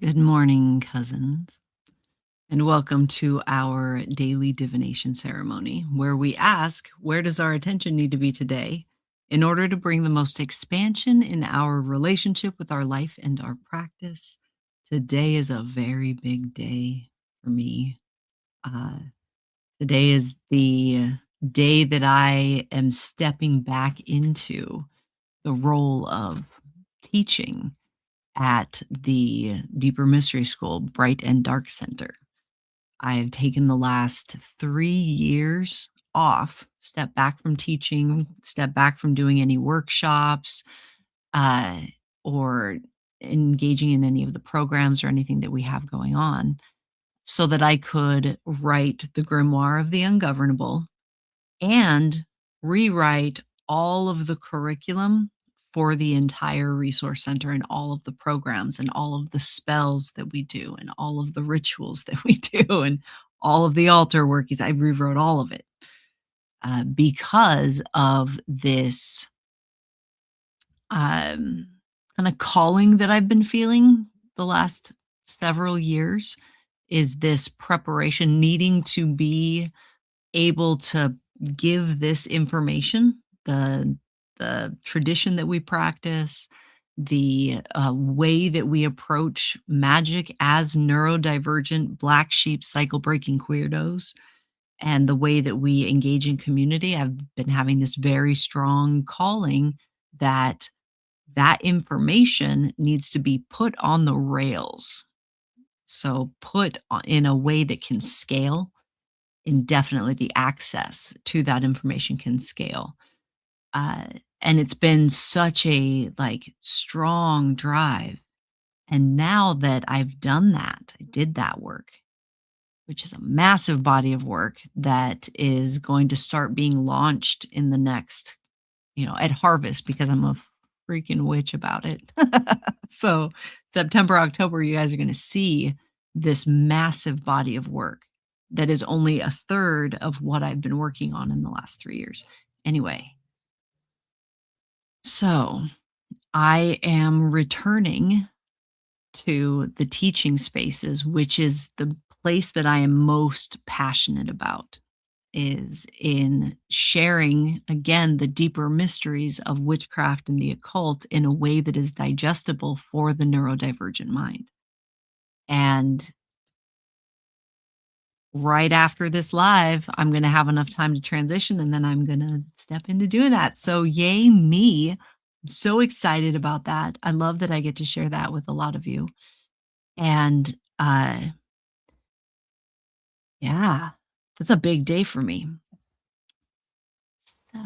Good morning, cousins, and welcome to our daily divination ceremony, where we ask, where does our attention need to be today in order to bring the most expansion in our relationship with our life and our practice? Today is a very big day for me. Uh, Today is the day that I am stepping back into the role of teaching at the Deeper Mystery School Bright and Dark Center. I've taken the last 3 years off, stepped back from teaching, stepped back from doing any workshops, uh, or engaging in any of the programs or anything that we have going on, so that I could write the Grimoire of the Ungovernable and rewrite all of the curriculum for the entire resource center and all of the programs and all of the spells that we do and all of the rituals that we do and all of the altar workings. I rewrote all of it because of this kind of calling that I've been feeling the last several years, is this preparation, needing to be able to give this information, the tradition that we practice, the way that we approach magic as neurodivergent black sheep cycle breaking queerdos, and the way that we engage in community. I've been having this very strong calling that that information needs to be put on the rails. So put in a way that can scale indefinitely. The access to that information can scale. And it's been such a like strong drive. And now that I've done that, I did that work, which is a massive body of work that is going to start being launched in the next, at harvest, because I'm a freaking witch about it. So September, October, you guys are going to see this massive body of work that is only a third of what I've been working on in the last 3 years. Anyway, so I am returning to the teaching spaces, which is the place that I am most passionate about. is in sharing, again, the deeper mysteries of witchcraft and the occult in a way that is digestible for the neurodivergent mind. And right after this live, I'm gonna have enough time to transition, and then I'm gonna step into doing that. So yay me. I'm so excited about that. I love that I get to share that with a lot of you. And, yeah, that's a big day for me. So,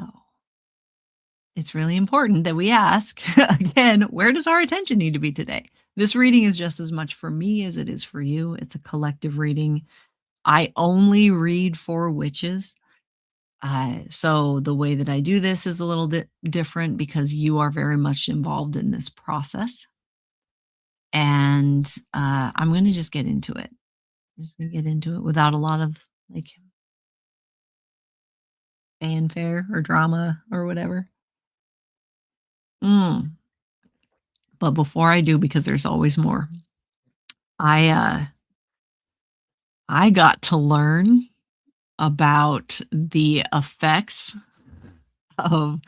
it's really important that we ask, again, where does our attention need to be today? This reading is just as much for me as it is for you. It's a collective reading. I only read for witches. So the way that I do this is a little bit different because you are very much involved in this process. And I'm going to just get into it. I'm just going to get into it without a lot of like fanfare or drama or whatever. Mm. But before I do, because there's always more, I uh, I got to learn about the effects of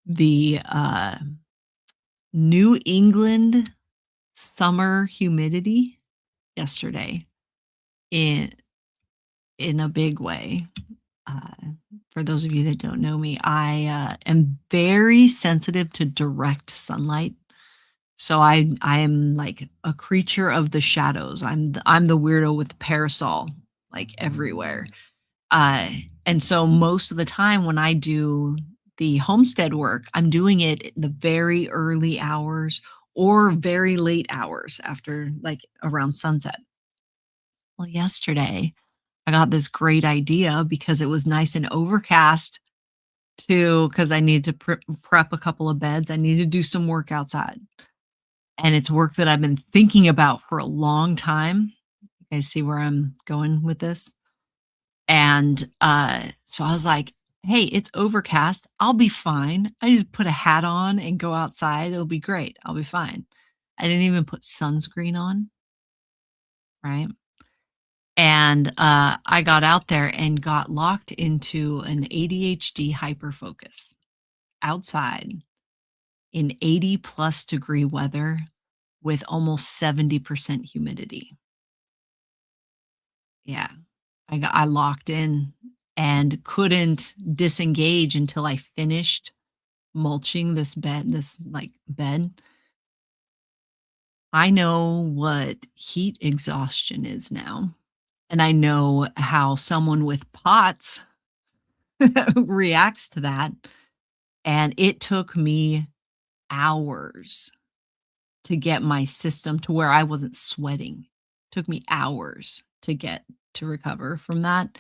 the New England summer humidity yesterday in in a big way. Uh, for those of you that don't know me, I am very sensitive to direct sunlight. So I am like a creature of the shadows. I'm the weirdo with the parasol like everywhere. Uh, and so most of the time when I do the homestead work, I'm doing it in the very early hours or very late hours after like around sunset. Well, yesterday I got this great idea because it was nice and overcast to because I needed to prep a couple of beds. I needed to do some work outside. And it's work that I've been thinking about for a long time. You guys see where I'm going with this? And, so I was like, "Hey, it's overcast. I'll be fine. I just put a hat on and go outside. It'll be great. I'll be fine." I didn't even put sunscreen on, right? And, I got out there and got locked into an ADHD hyperfocus outside in 80 plus degree weather with almost 70% humidity. Yeah. I locked in and couldn't disengage until I finished mulching this, like, bed. I know what heat exhaustion is now, and I know how someone with POTS reacts to that, and it took me hours to get my system to where I wasn't sweating. Took me hours to get to recover from that.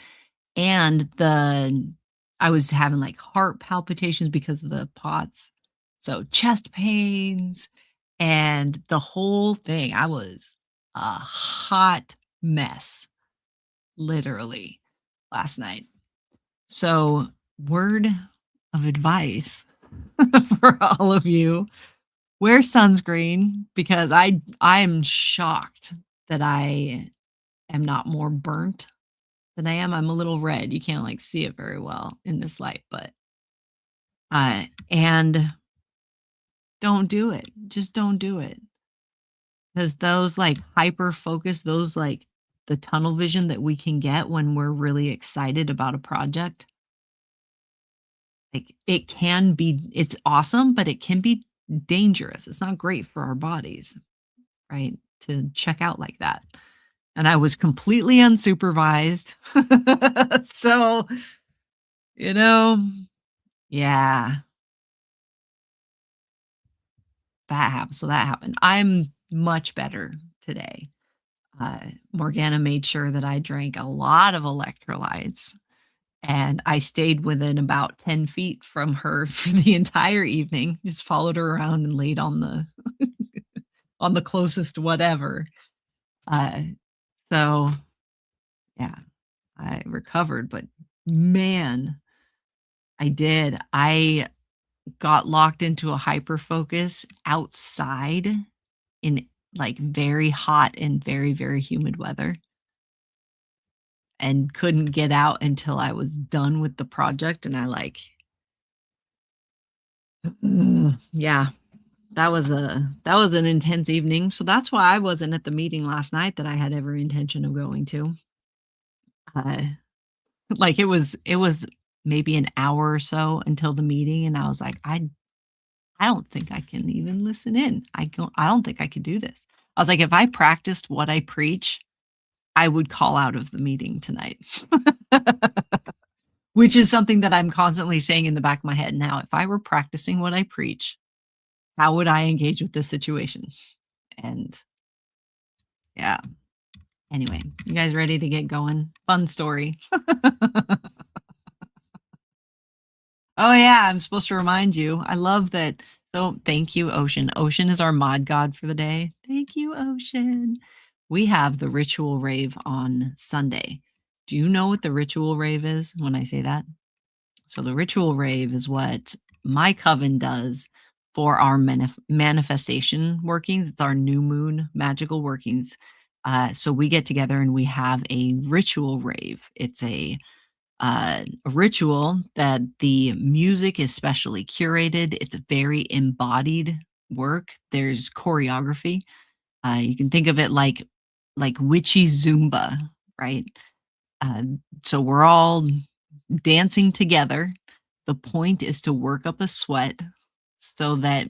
And I was having, like, heart palpitations because of the POTS, so chest pains, and the whole thing. I was a hot mess, literally, last night. So, word of advice for all of you, wear sunscreen because I'm shocked that I am not more burnt than I am. I'm a little red. You can't, like, see it very well in this light, but, and don't do it. Just don't do it. Because those, like, hyper focus, those, like the tunnel vision that we can get when we're really excited about a project, like, it's awesome, but it can be dangerous. It's not great for our bodies, right, to check out like that. And I was completely unsupervised. So, you know, yeah, that happened. I'm much better today. Morgana made sure that I drank a lot of electrolytes, and I stayed within about 10 feet from her for the entire evening, just followed her around and laid on the on the closest whatever. Uh, so, yeah, I recovered, but man, I did. I got locked into a hyper focus outside in, like, very hot and very, very humid weather, and couldn't get out until I was done with the project, and I like yeah, that was an intense evening, so that's why I wasn't at the meeting last night that I had every intention of going to. Uh, like, it was maybe an hour or so until the meeting, and I was like, I don't think I can even listen in. I don't think I could do this." I was like, "If I practiced what I preach, I would call out of the meeting tonight." Which is something that I'm constantly saying in the back of my head now, "If I were practicing what I preach, how would I engage with this situation?" And yeah. Anyway, you guys ready to get going? Fun story. Oh, yeah, I'm supposed to remind you. I love that. So, thank you, Ocean. Ocean is our mod god for the day. Thank you, Ocean. We have the ritual rave on Sunday. Do you know what the ritual rave is when I say that? So, the ritual rave is what my coven does for our manifestation workings. It's our new moon magical workings. So, we get together and we have a ritual rave. It's a ritual that the music is specially curated. It's a very embodied work. There's choreography. You can think of it like witchy Zumba, right? So we're all dancing together. The point is to work up a sweat so that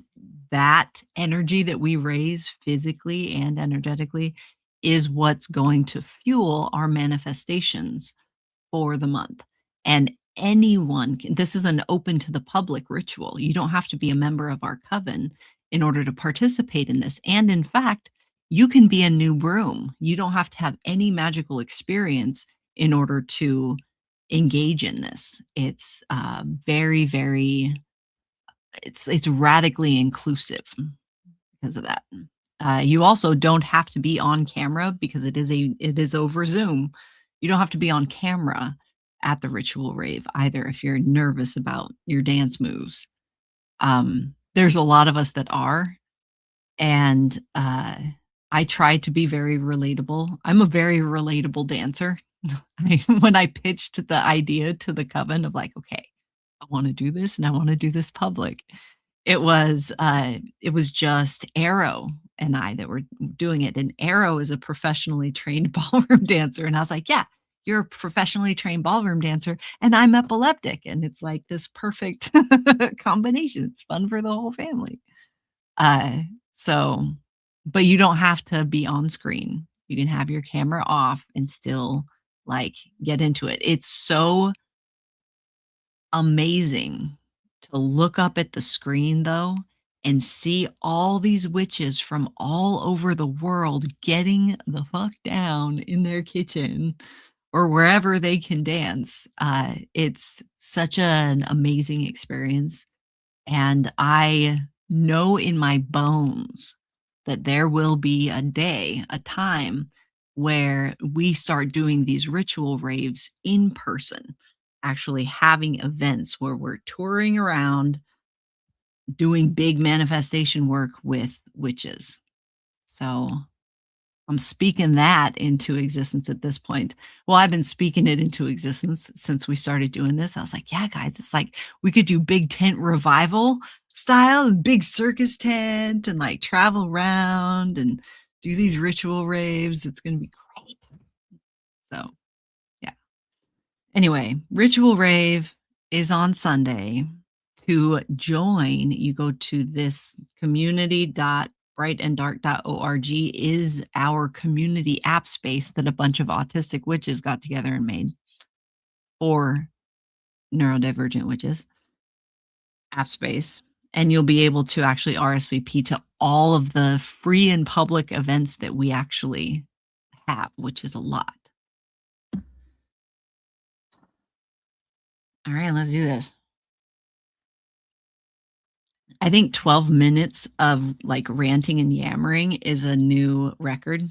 that energy that we raise physically and energetically is what's going to fuel our manifestations for the month. And anyone can, this is an open to the public ritual. You don't have to be a member of our coven in order to participate in this. And in fact, you can be a new broom. You don't have to have any magical experience in order to engage in this. It's very, very, it's radically inclusive because of that. You also don't have to be on camera because it is over Zoom. You don't have to be on camera at the ritual rave either if you're nervous about your dance moves. There's a lot of us that are, and I try to be very relatable. I'm a very relatable dancer. When I pitched the idea to the coven of like, okay, I want to do this and I want to do this public. It was just Arrow and I that were doing it, and Arrow is a professionally trained ballroom dancer, and I was like, "Yeah, you're a professionally trained ballroom dancer, and I'm epileptic," and it's like this perfect combination. It's fun for the whole family. Uh, so but you don't have to be on screen. You can have your camera off and still, like, get into it. It's so amazing to look up at the screen though and see all these witches from all over the world getting the fuck down in their kitchen or wherever they can dance. It's such an amazing experience. And I know in my bones that there will be a day, a time where we start doing these ritual raves in person, actually having events where we're touring around doing big manifestation work with witches. So I'm speaking that into existence at this point. Well, I've been speaking it into existence since we started doing this. I was like, yeah, guys, it's like we could do big tent revival style, big circus tent, and like travel around and do these ritual raves. It's going to be great. So, yeah. Anyway, ritual rave is on Sunday. To join, you go to this community.brightanddark.org is our community app space that a bunch of autistic witches got together and made for neurodivergent witches app space. And you'll be able to actually RSVP to all of the free and public events that we actually have, which is a lot. All right, let's do this. I think 12 minutes of like ranting and yammering is a new record,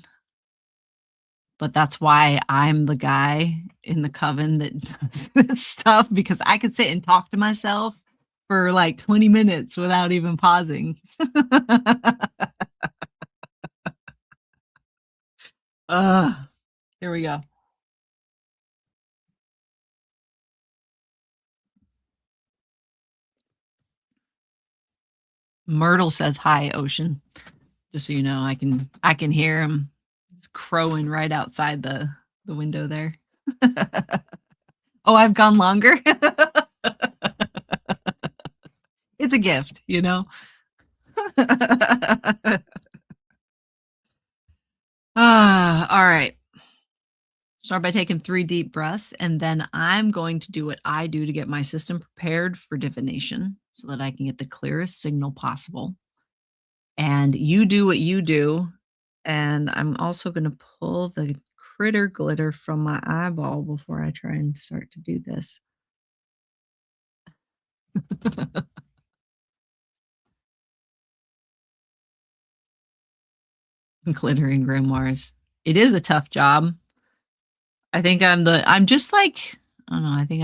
but that's why I'm the guy in the coven that does this stuff because I could sit and talk to myself for like 20 minutes without even pausing. Ugh, here we go. Myrtle says hi, Ocean. Just so you know, I can hear him. He's crowing right outside the window there. Oh, I've gone longer. It's a gift, you know. All right. Start by taking 3 deep breaths, and then I'm going to do what I do to get my system prepared for divination so that I can get the clearest signal possible. And you do what you do, and I'm also gonna pull the critter glitter from my eyeball before I try and start to do this. Glittering grimoires. It is a tough job. I think I'm just like, I don't know, I think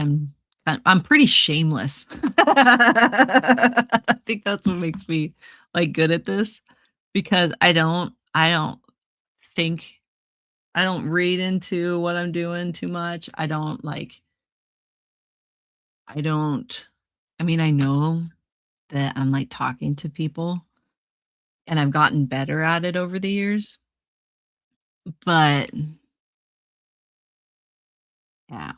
I'm pretty shameless. I think that's what makes me, like, good at this because I don't think I don't read into what I'm doing too much. I don't I mean, I know that I'm, like, talking to people, and I've gotten better at it over the years, but yeah,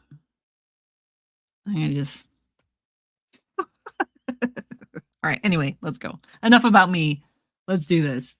I'm gonna just alright, anyway, let's go. Enough about me. Let's do this.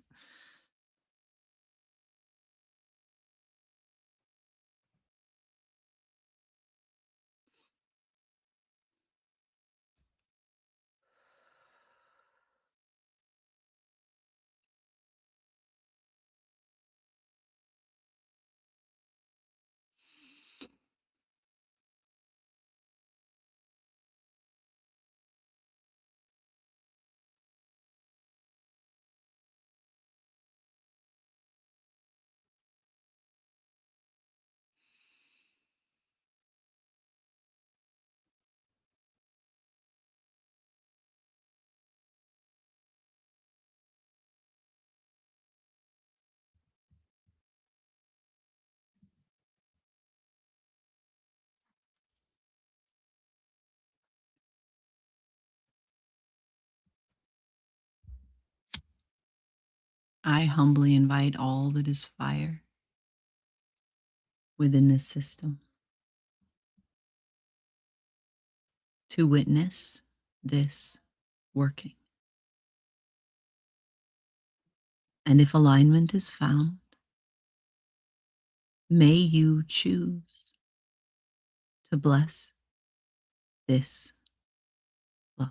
I humbly invite all that is fire within this system to witness this working. And if alignment is found, may you choose to bless this flow.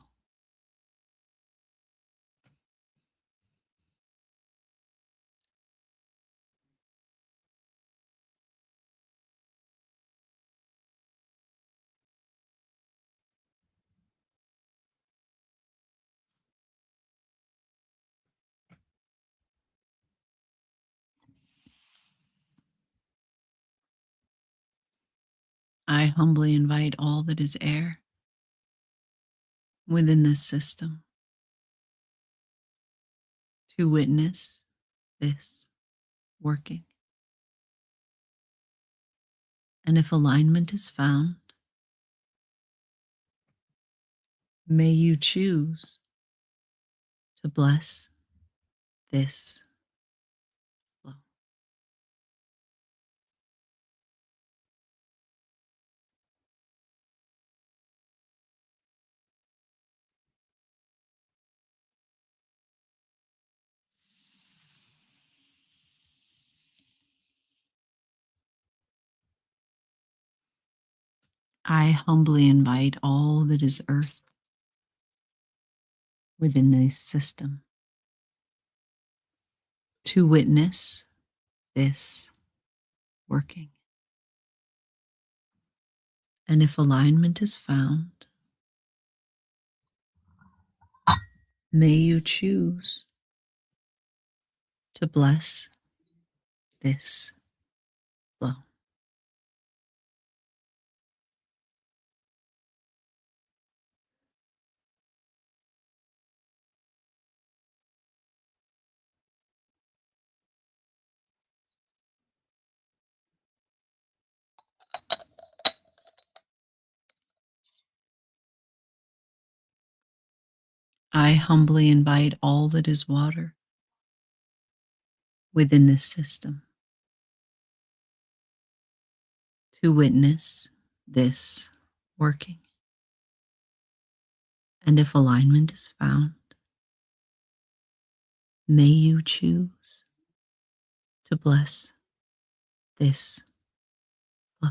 I humbly invite all that is air within this system to witness this working. And if alignment is found, may you choose to bless this flow. I humbly invite all that is earth within this system to witness this working. And if alignment is found, may you choose to bless this flow. I humbly invite all that is water within this system to witness this working. And if alignment is found, may you choose to bless this flow.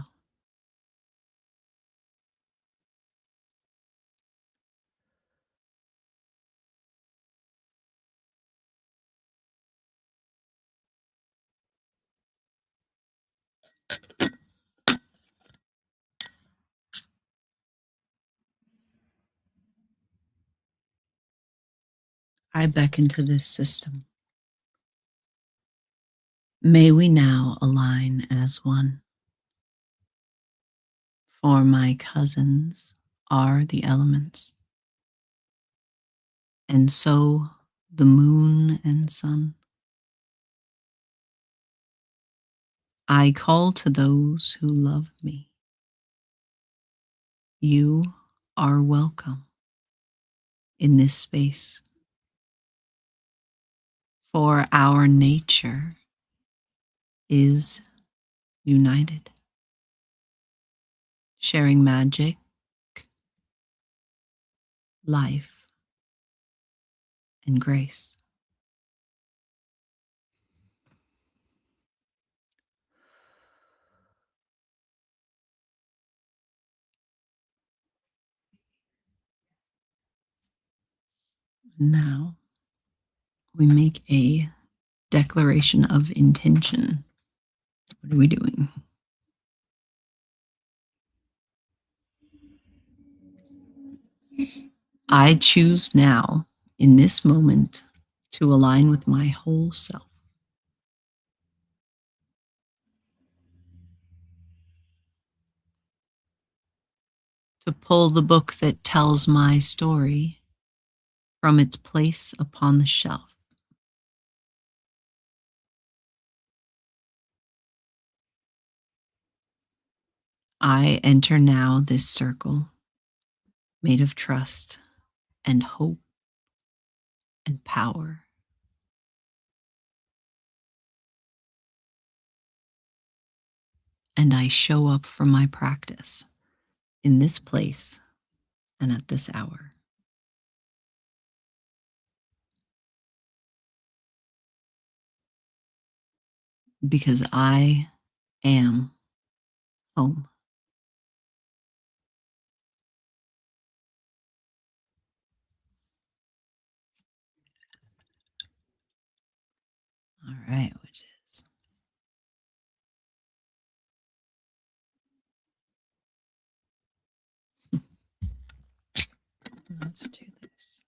I beckon to this system. May we now align as one, for my cousins are the elements, and so the moon and sun. I call to those who love me. You are welcome in this space, for our nature is united, sharing magic, life, and grace. Now we make a declaration of intention. What are we doing? I choose now, in this moment, to align with my whole self. To pull the book that tells my story from its place upon the shelf. I enter now this circle made of trust and hope and power. And I show up for my practice in this place and at this hour. Because I am home. All right, which is let's do this.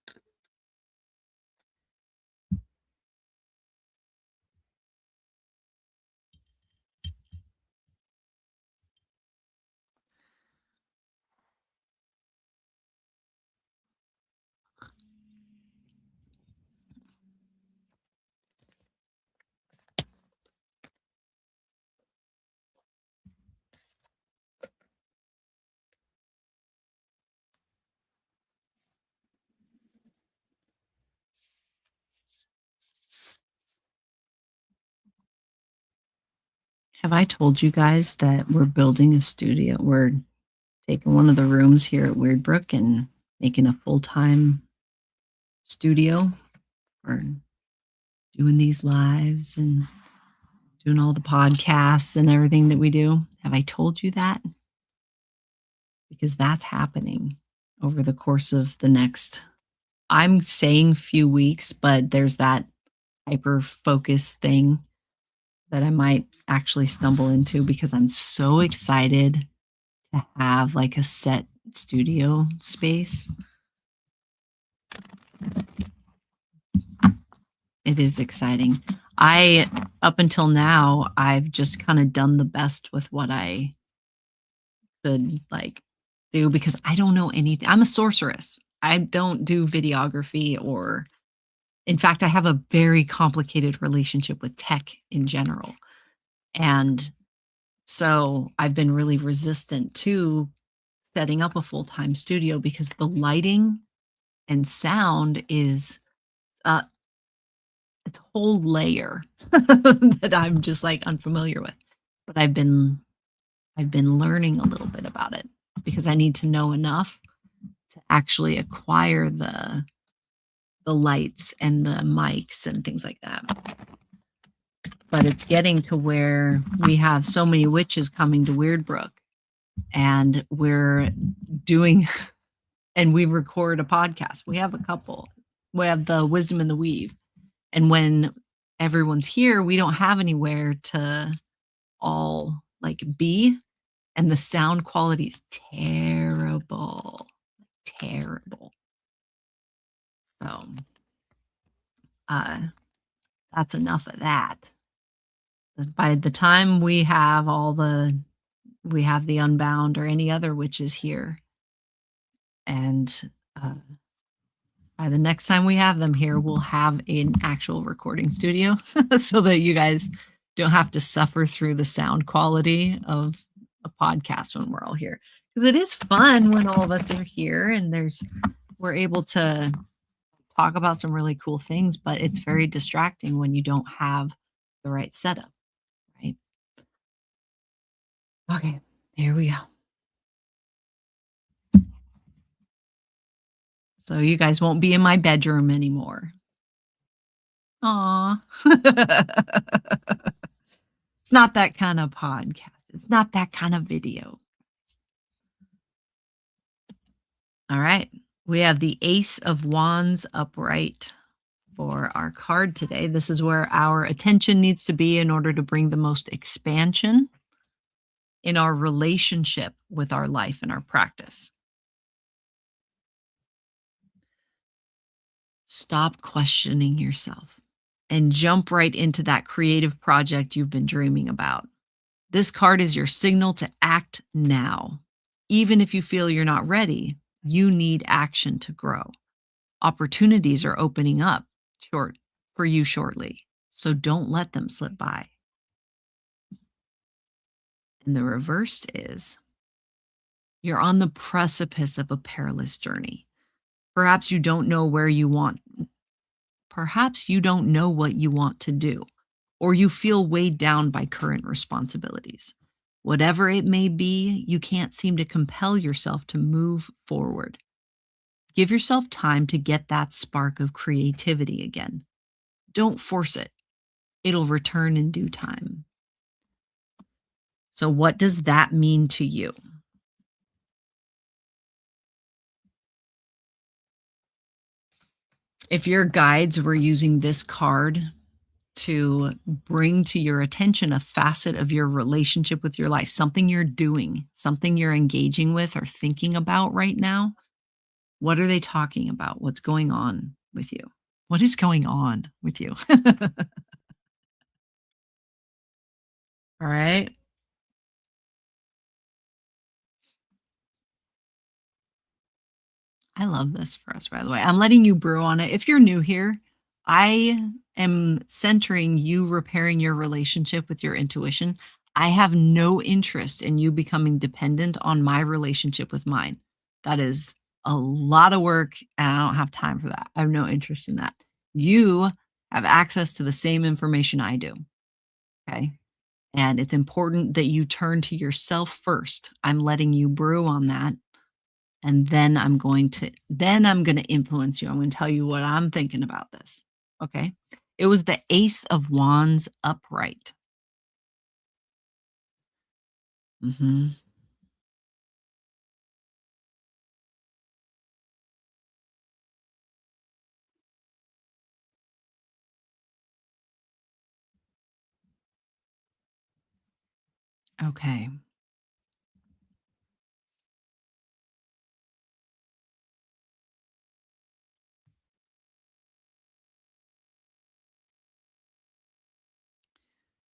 Have I told you guys that we're building a studio? We're taking one of the rooms here at Weird Brook and making a full-time studio for doing these lives and doing all the podcasts and everything that we do. Have I told you that? Because that's happening over the course of the next, I'm saying few weeks, but there's that hyper focus thing that I might actually stumble into because I'm so excited to have like a set studio space. It is exciting. Up until now, I've just kind of done the best with what I could like do because I don't know anything. I'm a sorceress. I don't do videography or, in fact, I have a very complicated relationship with tech in general. And so I've been really resistant to setting up a full-time studio because the lighting And sound is uh, it's a whole layer that I'm just like unfamiliar with. But I've been learning a little bit about it because I need to know enough to actually acquire the lights and the mics and things like that. But it's getting to where we have so many witches coming to Weirdbrook, and we're doing and we record a podcast. We have a couple. We have the Wisdom and the Weave. And when everyone's here, we don't have anywhere to all like be. And the sound quality is terrible. Terrible. So uh that's enough of that. By the time we have the Unbound or any other witches here, and by the next time we have them here, we'll have an actual recording studio so that you guys don't have to suffer through the sound quality of a podcast when we're all here. Because it is fun when all of us are here and we're able to talk about some really cool things, but it's very distracting when you don't have the right setup, right? Okay, here we go. So you guys won't be in my bedroom anymore. Aw. It's not that kind of podcast. It's not that kind of video. All right. We have the Ace of Wands upright for our card today. This is where our attention needs to be in order to bring the most expansion in our relationship with our life and our practice. Stop questioning yourself and jump right into that creative project you've been dreaming about. This card is your signal to act now. Even if you feel you're not ready, you need action to grow. Opportunities are opening up for you shortly, so don't let them slip by. And the reverse is you're on the precipice of a perilous journey. Perhaps you don't know where you want. Perhaps you don't know what you want to do, or you feel weighed down by current responsibilities. Whatever it may be, you can't seem to compel yourself to move forward. Give yourself time to get that spark of creativity again. Don't force it. It'll return in due time. So, what does that mean to you? If your guides were using this card to bring to your attention a facet of your relationship with your life, something you're doing, something you're engaging with or thinking about right now, what are they talking about? What's going on with you? What is going on with you? All right. I love this for us, by the way. I'm letting you brew on it. If you're new here, I am centering you repairing your relationship with your intuition. I have no interest in you becoming dependent on my relationship with mine. That is a lot of work, and I don't have time for that. I have no interest in that. You have access to the same information I do. Okay. And it's important that you turn to yourself first. I'm letting you brew on that, and then I'm going to influence you. I'm going to tell you what I'm thinking about this. Okay? It was the Ace of Wands upright. Mhm. Okay.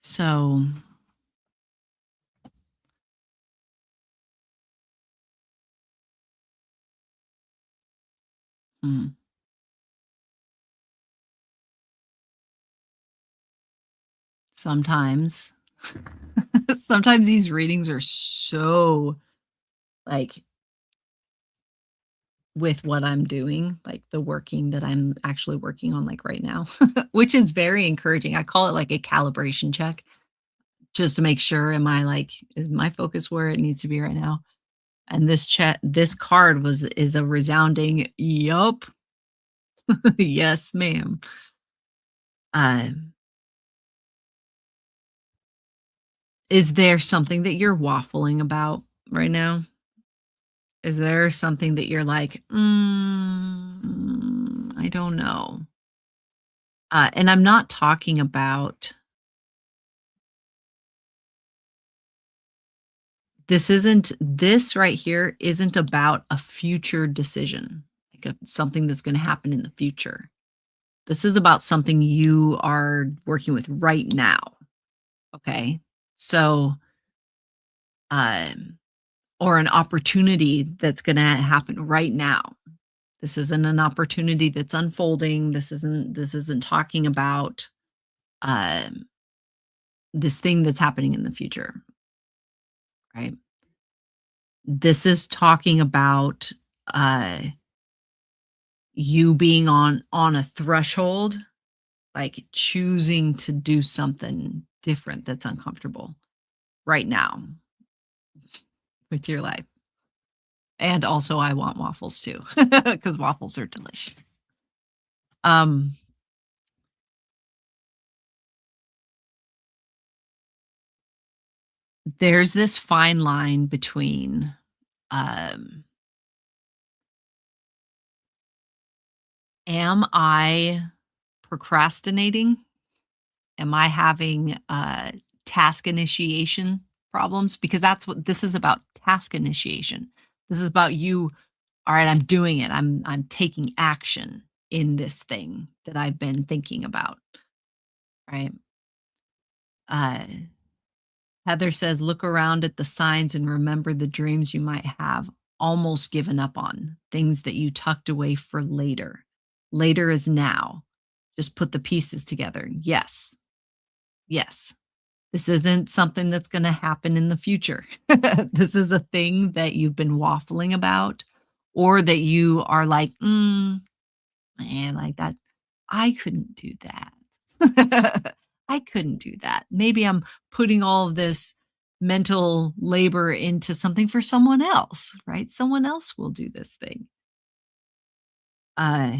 So, mm, sometimes sometimes these readings are so like with what I'm doing, like the working that I'm actually working on like right now, which is very encouraging. I call it like a calibration check just to make sure is my focus where it needs to be right now? And this card is a resounding yup. Yes, ma'am. Um, is there something that you're waffling about right now? Is there something that you're like, I don't know. And I'm not talking about this right here isn't about a future decision, like something that's going to happen in the future. This is about something you are working with right now. Okay. So, um, or an opportunity that's going to happen right now. This isn't an opportunity that's unfolding. This isn't talking about um, this thing that's happening in the future, right? This is talking about uh, you being on a threshold, like choosing to do something different that's uncomfortable right now with your life. And also, I want waffles too, because waffles are delicious. Um, there's this fine line between um, am I procrastinating? Am I having task initiation problems? Because that's what this is about, task initiation. This is about you, all right, I'm doing it. I'm taking action in this thing that I've been thinking about, right? Uh Heather says, look around at the signs and remember the dreams you might have almost given up on, things that you tucked away for later. Later is now. Just put the pieces together. Yes. Yes. This isn't something that's going to happen in the future. This is a thing that you've been waffling about, or that you are like, man, like that. I couldn't do that. I couldn't do that. Maybe I'm putting all of this mental labor into something for someone else, right? Someone else will do this thing. Uh,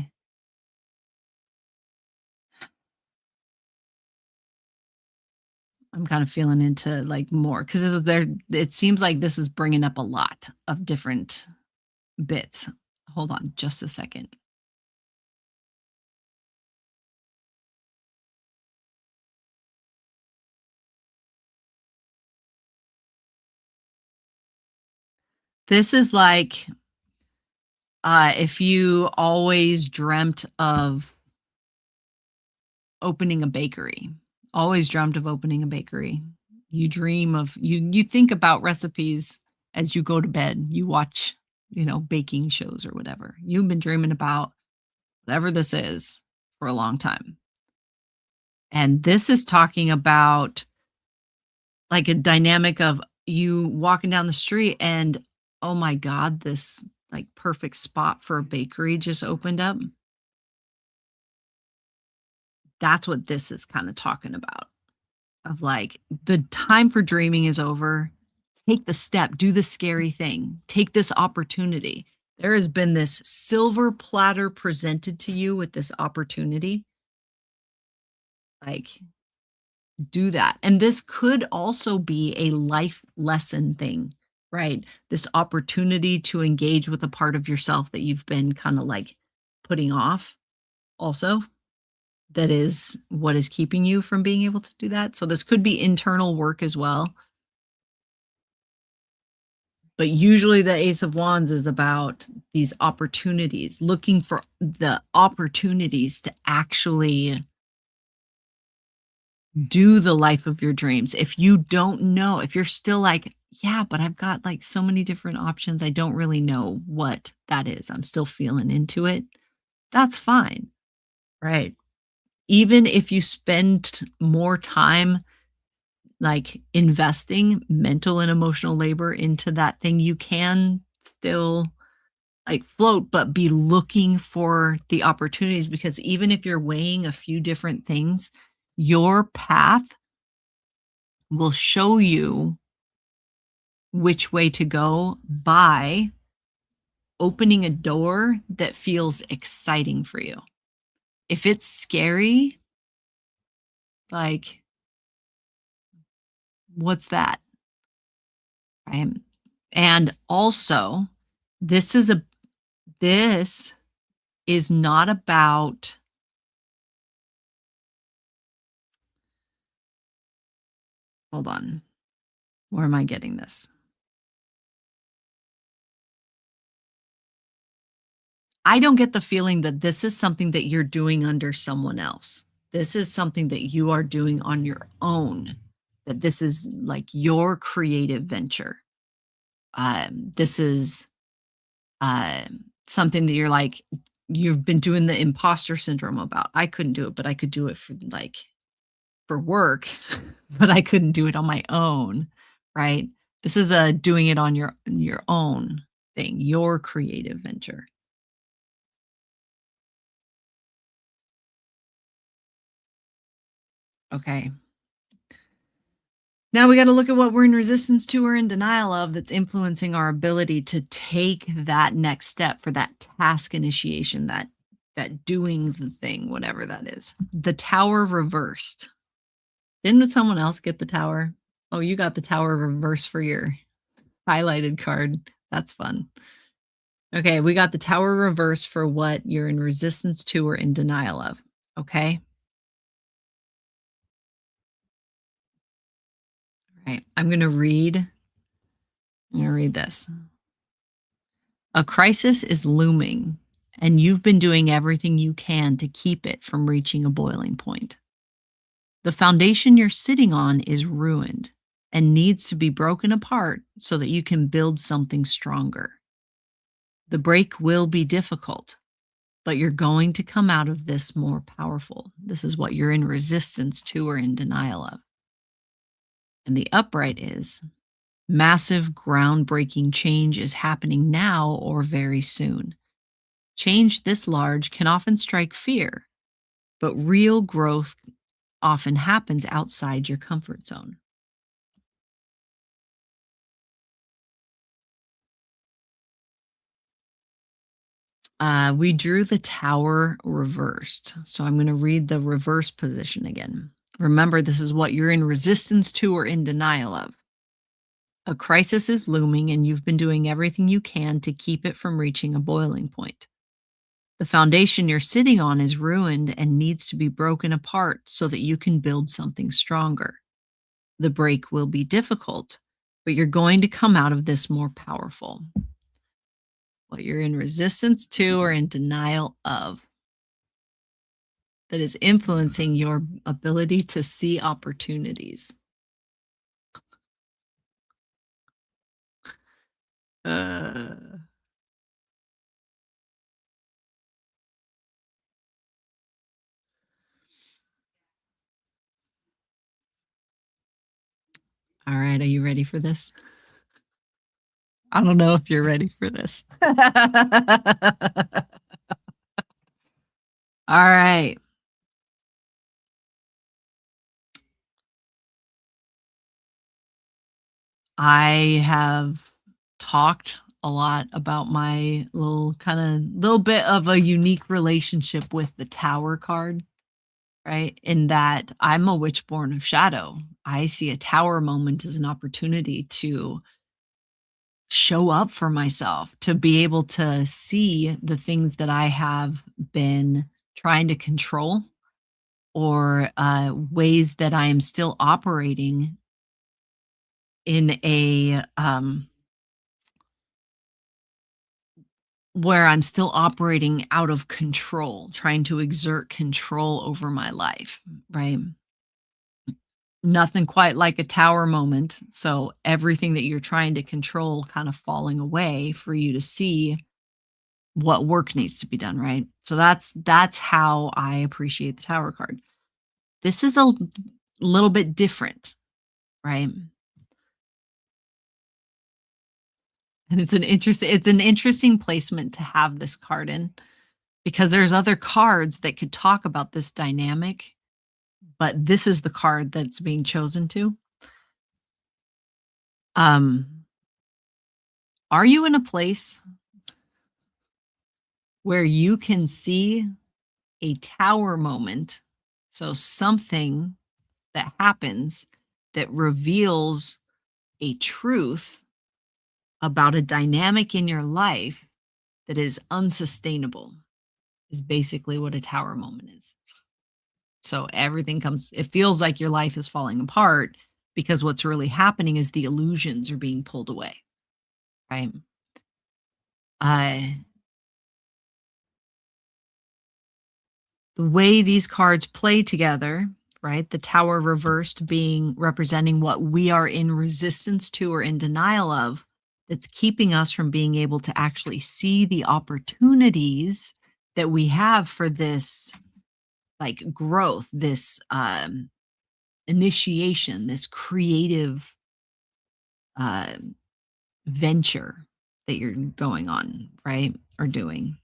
I'm kind of feeling into like more because there. It seems like this is bringing up a lot of different bits. Hold on, just a second. This is like if you always dreamt of opening a bakery, always dreamt of opening a bakery. You dream of you think about recipes as you go to bed. You watch, baking shows or whatever. You've been dreaming about whatever this is for a long time. And this is talking about like a dynamic of you walking down the street and oh my god, this like perfect spot for a bakery just opened up. That's what this is kind of talking about. Of like, the time for dreaming is over. Take the step, do the scary thing, take this opportunity. There has been this silver platter presented to you with this opportunity. Like, do that. And this could also be a life lesson thing, right? This opportunity to engage with a part of yourself that you've been kind of like putting off, also. That is what is keeping you from being able to do that. So, this could be internal work as well. But usually the Ace of Wands is about these opportunities, looking for the opportunities to actually do the life of your dreams. If you don't know, if you're still like, yeah, but I've got like so many different options, I don't really know what that is. I'm still feeling into it. That's fine. Right. Even if you spend more time like investing mental and emotional labor into that thing, you can still like float, but be looking for the opportunities because even if you're weighing a few different things, your path will show you which way to go by opening a door that feels exciting for you. If it's scary, like, what's that? Right? And also, this is a this is not about hold on. Where am I getting this? I don't get the feeling that this is something that you're doing under someone else. This is something that you are doing on your own. That this is like your creative venture. This is something that you're like you've been doing the imposter syndrome about. I couldn't do it, but I could do it for work, but I couldn't do it on my own, right? This is a doing it on your own thing, your creative venture. Okay. Now we got to look at what we're in resistance to or in denial of that's influencing our ability to take that next step for that task initiation, that doing the thing, whatever that is. The tower reversed. Didn't someone else get the tower? Oh, you got the tower reverse for your highlighted card. That's fun. Okay, we got the tower reverse for what you're in resistance to or in denial of. Okay. All right. I'm gonna read this. A crisis is looming, and you've been doing everything you can to keep it from reaching a boiling point. The foundation you're sitting on is ruined and needs to be broken apart so that you can build something stronger. The break will be difficult, but you're going to come out of this more powerful. This is what you're in resistance to or in denial of. And the upright is massive, groundbreaking change is happening now or very soon. Change this large can often strike fear, but real growth often happens outside your comfort zone. We drew the tower reversed. So I'm going to read the reverse position again. Remember, this is what you're in resistance to or in denial of. A crisis is looming, and you've been doing everything you can to keep it from reaching a boiling point. The foundation you're sitting on is ruined and needs to be broken apart so that you can build something stronger. The break will be difficult, but you're going to come out of this more powerful. What you're in resistance to or in denial of that is influencing your ability to see opportunities. Uh, all right, are you ready for this? I don't know if you're ready for this. All right. I have talked a lot about my little bit of a unique relationship with the tower card, right? In that I'm a witch born of shadow. I see a tower moment as an opportunity to show up for myself, to be able to see the things that I have been trying to control or ways that I am still operating in a where I'm still operating out of control, trying to exert control over my life, right? Nothing quite like a tower moment. So everything that you're trying to control kind of falling away for you to see what work needs to be done, right? So that's how I appreciate the tower card. This is a little bit different, right? And it's an interesting placement to have this card in because there's other cards that could talk about this dynamic, but this is the card that's being chosen to. Um, are you in a place where you can see a tower moment? So something that happens that reveals a truth about a dynamic in your life that is unsustainable, is basically what a tower moment is. So everything comes, it feels like your life is falling apart because what's really happening is the illusions are being pulled away, right? Uh, the way these cards play together, right? The tower reversed being representing what we are in resistance to or in denial of, that's keeping us from being able to actually see the opportunities that we have for this like growth, this initiation, this creative uh, venture that you're going on, right? Or doing.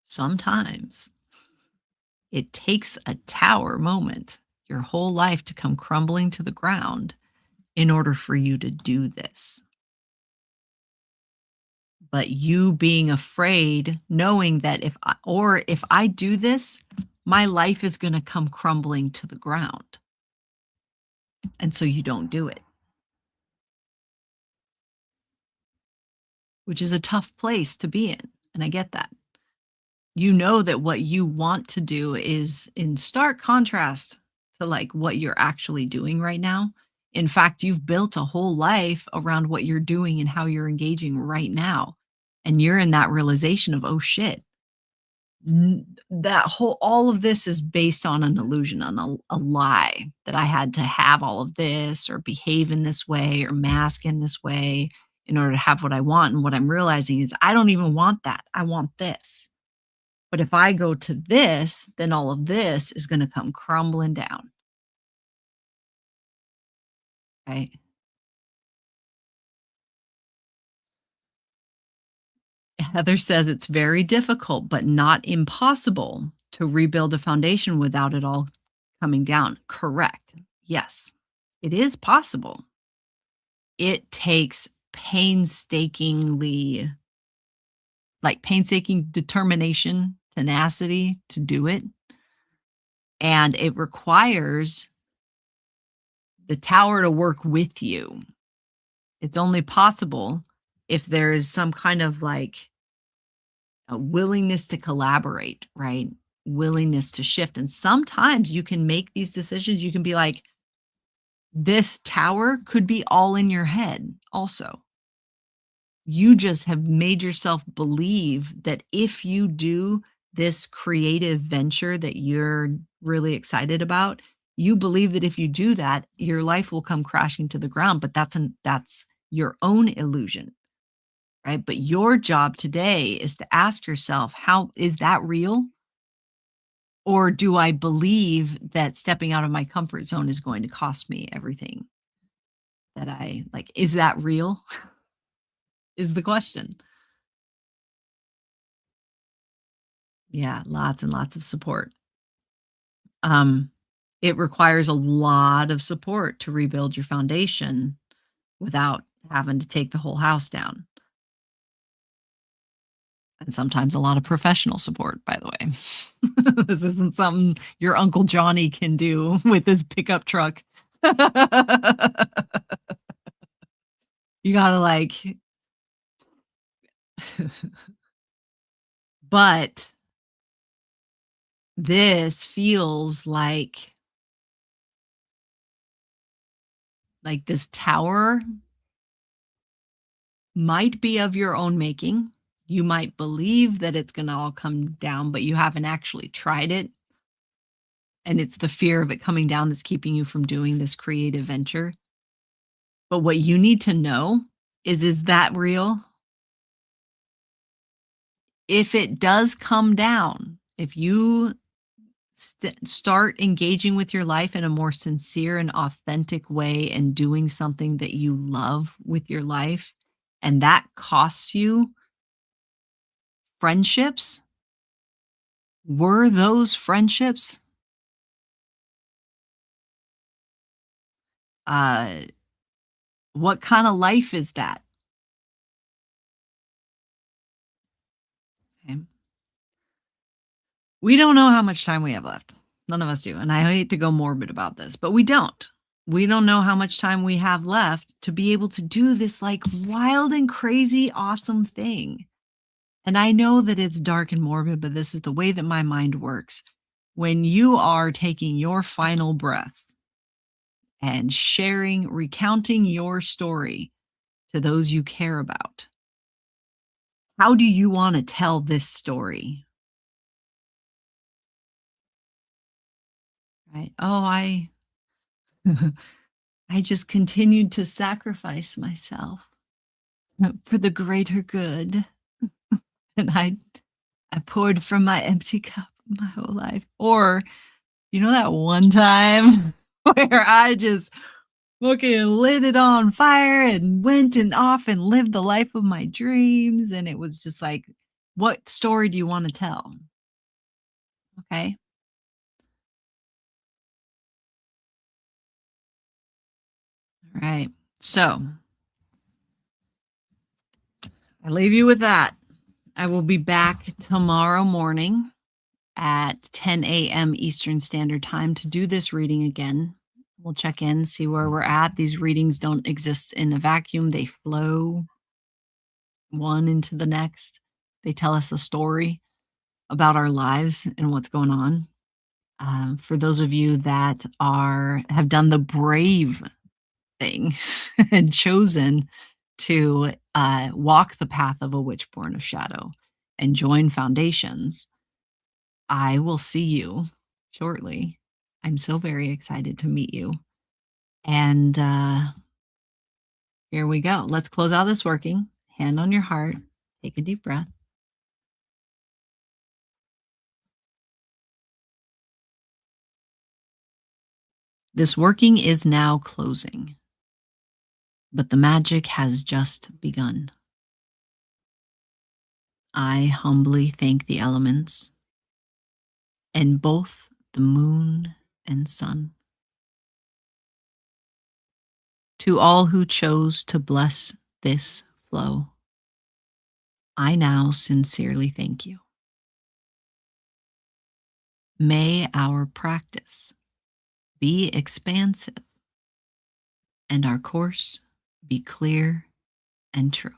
Sometimes it takes a tower moment, your whole life to come crumbling to the ground in order for you to do this. But you being afraid, knowing that if I do this, my life is going to come crumbling to the ground. And so you don't do it, which is a tough place to be in. And I get that. You know that what you want to do is in stark contrast to like what you're actually doing right now. In fact, you've built a whole life around what you're doing and how you're engaging right now. And you're in that realization of, oh shit, that whole, all of this is based on an illusion, on a lie that I had to have all of this or behave in this way or mask in this way in order to have what I want. And what I'm realizing is I don't even want that. I want this. But if I go to this, then all of this is gonna come crumbling down, right? Heather says it's very difficult, but not impossible to rebuild a foundation without it all coming down. Correct. Yes, it is possible. It takes painstaking determination, tenacity to do it. And it requires the tower to work with you. It's only possible if there is some kind of like a willingness to collaborate, right? Willingness to shift. And sometimes you can make these decisions. You can be like, this tower could be all in your head, also. You just have made yourself believe that if you do this creative venture that you're really excited about, you believe that if you do that, your life will come crashing to the ground. But that's your own illusion, right? But your job today is to ask yourself, how is that real? Or do I believe that stepping out of my comfort zone is going to cost me everything that I like? Is that real? Is the question. Yeah, lots and lots of support. Um, it requires a lot of support to rebuild your foundation without having to take the whole house down. And sometimes a lot of professional support, by the way. This isn't something your Uncle Johnny can do with his pickup truck. You gotta like but this feels like this tower might be of your own making. You might believe that it's gonna all come down, but you haven't actually tried it. And it's the fear of it coming down that's keeping you from doing this creative venture. But what you need to know is that real? If it does come down, if you Start engaging with your life in a more sincere and authentic way and doing something that you love with your life, and that costs you friendships. Were those friendships? Uh, what kind of life is that? Okay. We don't know how much time we have left. None of us do. And I hate to go morbid about this, but we don't. We don't know how much time we have left to be able to do this like wild and crazy, awesome thing. And I know that it's dark and morbid, but this is the way that my mind works. When you are taking your final breaths and sharing, recounting your story to those you care about, how do you want to tell this story? Right? Oh, I just continued to sacrifice myself for the greater good. And I poured from my empty cup my whole life. Or, you know, that one time where I just fucking lit it on fire and went and off and lived the life of my dreams. And it was just like, what story do you want to tell? Okay. All right. So I leave you with that. I will be back tomorrow morning at 10 a.m. Eastern Standard Time to do this reading again. We'll check in, see where we're at. These readings don't exist in a vacuum, they flow one into the next. They tell us a story about our lives and what's going on. For those of you that have done the brave thing and chosen to walk the path of a witch born of shadow and join foundations, I will see you shortly. I'm so very excited to meet you. And here we go. Let's close out this working. Hand on your heart. Take a deep breath. This working is now closing, but the magic has just begun. I humbly thank the elements and both the moon and sun. To all who chose to bless this flow, I now sincerely thank you. May our practice be expansive and our course be clear and true.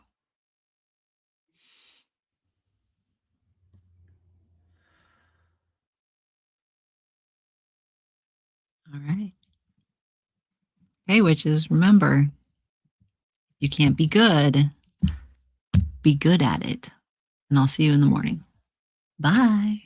All right. Hey, witches, remember, you can't be good at it. And I'll see you in the morning. Bye.